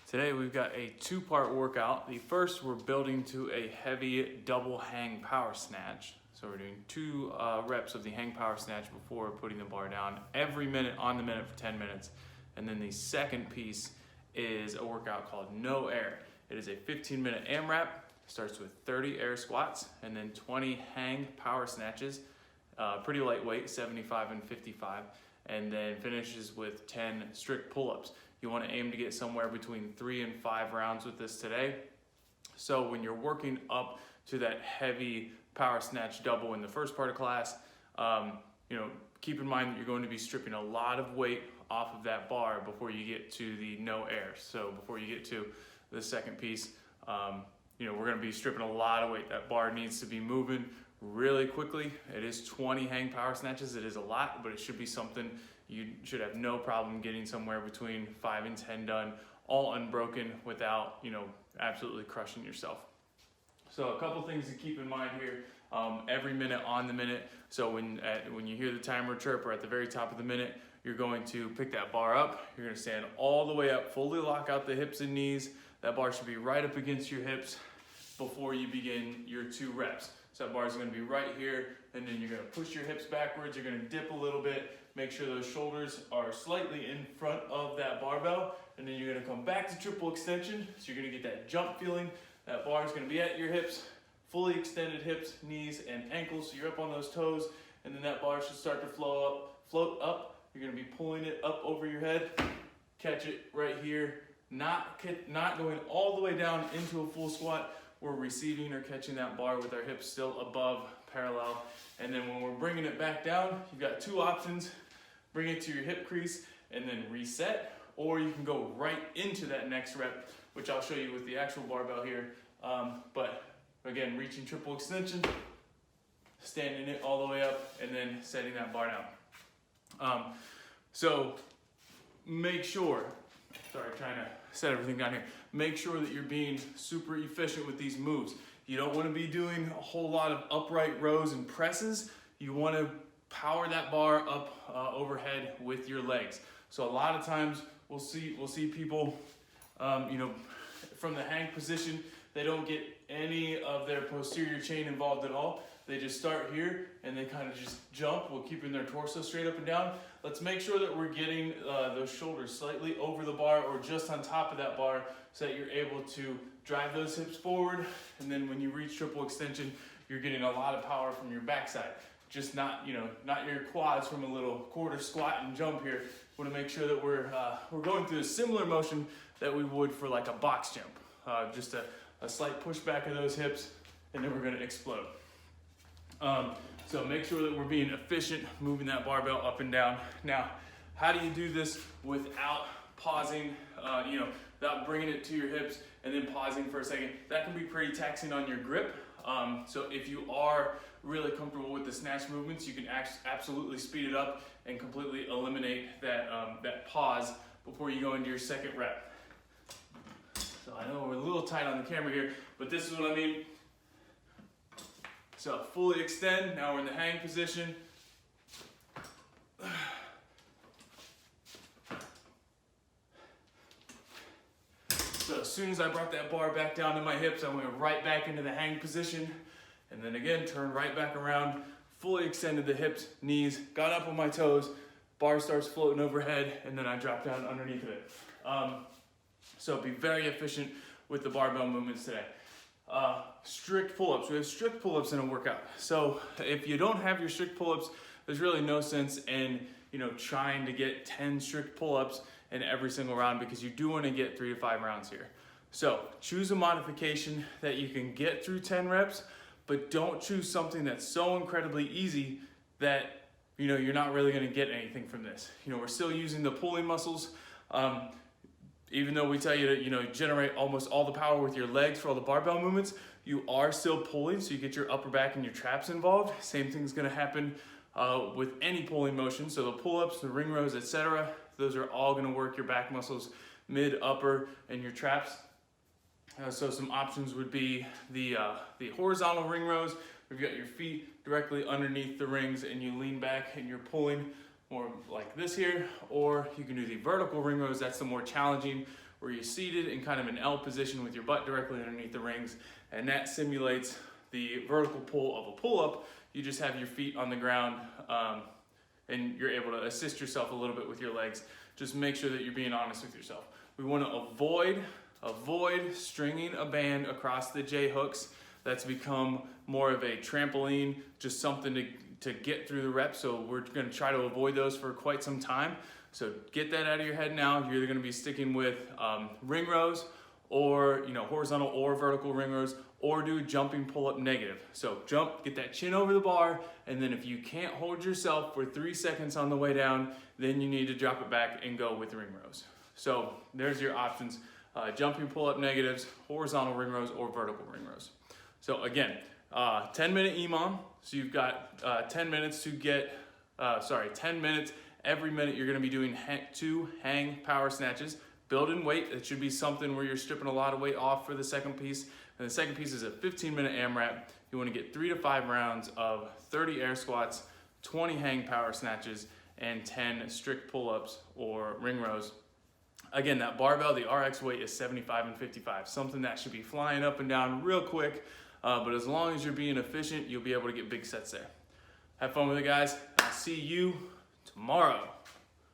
Today we've got a two-part workout. The first, we're building to a heavy double hang power snatch. So we're doing two reps of the hang power snatch before putting the bar down every minute on the minute for 10 minutes. And then the second piece is a workout called no air. It is a 15-minute AMRAP. Starts with 30 air squats and then 20 hang power snatches. Pretty lightweight, 75 and 55. And then finishes with 10 strict pull-ups. You want to aim to get somewhere between 3 and 5 rounds with this today. So when you're working up to that heavy power snatch double in the first part of class, keep in mind that you're going to be stripping a lot of weight off of that bar before you get to the no air. So before you get to the second piece, we're going to be stripping a lot of weight. That bar needs to be moving really quickly. It is 20 hang power snatches. It is a lot, but it should be something you should have no problem getting somewhere between 5 and 10 done, all unbroken without, absolutely crushing yourself. So a couple things to keep in mind here. Every minute on the minute. So when you hear the timer chirp or at the very top of the minute, you're going to pick that bar up. You're going to stand all the way up, fully lock out the hips and knees. That bar should be right up against your hips before you begin your 2 reps. So that bar is going to be right here, and then you're going to push your hips backwards. You're going to dip a little bit. Make sure those shoulders are slightly in front of that barbell, and then you're going to come back to triple extension. So you're going to get that jump feeling. That bar is going to be at your hips, fully extended hips, knees, and ankles. So you're up on those toes, and then that bar should start to float up. You're going to be pulling it up over your head. Catch it right here. Not going all the way down into a full squat. We're receiving or catching that bar with our hips still above parallel. And then when we're bringing it back down, you've got 2 options. Bring it to your hip crease and then reset, or you can go right into that next rep, which I'll show you with the actual barbell here. But again, reaching triple extension, standing it all the way up, and then setting that bar down. So make sure, trying to set everything down here. Make sure that you're being super efficient with these moves. You don't want to be doing a whole lot of upright rows and presses. You want to power that bar up overhead with your legs. So a lot of times we'll see people, from the hang position, they don't get any of their posterior chain involved at all. They just start here and they kind of just jump while keeping their torso straight up and down. Let's make sure that we're getting those shoulders slightly over the bar or just on top of that bar so that you're able to drive those hips forward. And then when you reach triple extension, you're getting a lot of power from your backside. Just not your quads from a little quarter squat and jump here. We want to make sure that we're going through a similar motion that we would for like a box jump. Just a slight push back of those hips, and then we're going to explode. So make sure that we're being efficient, moving that barbell up and down. Now, how do you do this without pausing, without bringing it to your hips and then pausing for a second? That can be pretty taxing on your grip. So if you are really comfortable with the snatch movements, you can absolutely speed it up and completely eliminate that pause before you go into your second rep. So I know we're a little tight on the camera here, but this is what I mean. So fully extend, now we're in the hang position. So as soon as I brought that bar back down to my hips, I went right back into the hang position. And then again, turn right back around, fully extended the hips, knees, got up on my toes, bar starts floating overhead, and then I drop down underneath of it. So be very efficient with the barbell movements today. Strict pull-ups. We have strict pull-ups in a workout. So if you don't have your strict pull-ups, there's really no sense in trying to get 10 strict pull-ups in every single round, because you do want to get 3 to 5 rounds here. So choose a modification that you can get through 10 reps, but don't choose something that's so incredibly easy that you're not really going to get anything from this. We're still using the pulling muscles. Even though we tell you to generate almost all the power with your legs for all the barbell movements, you are still pulling, so you get your upper back and your traps involved. Same thing's going to happen with any pulling motion. So the pull-ups, the ring rows, etc., those are all going to work your back muscles, mid, upper, and your traps. So some options would be the horizontal ring rows. We've got your feet directly underneath the rings and you lean back and you're pulling more like this here, or you can do the vertical ring rows. That's the more challenging, where you're seated in kind of an L position with your butt directly underneath the rings, and that simulates the vertical pull of a pull-up. You just have your feet on the ground, and you're able to assist yourself a little bit with your legs. Just make sure that you're being honest with yourself. We want to avoid stringing a band across the J hooks. That's become more of a trampoline, just something to get through the reps. So we're going to try to avoid those for quite some time. So get that out of your head now. You're either going to be sticking with ring rows, or horizontal or vertical ring rows, or do jumping pull-up negative. So jump, get that chin over the bar, and then if you can't hold yourself for 3 seconds on the way down, then you need to drop it back and go with ring rows. So there's your options: jumping pull-up negatives, horizontal ring rows, or vertical ring rows. So again, 10-minute EMOM. So you've got 10 minutes to get, 10 minutes. Every minute you're gonna be doing 2 hang power snatches. Build in weight. It should be something where you're stripping a lot of weight off for the second piece. And the second piece is a 15-minute AMRAP. You wanna get 3 to 5 rounds of 30 air squats, 20 hang power snatches, and 10 strict pull-ups or ring rows. Again, that barbell, the RX weight is 75 and 55, something that should be flying up and down real quick, but as long as you're being efficient, you'll be able to get big sets there. Have fun with it, guys. I'll see you tomorrow.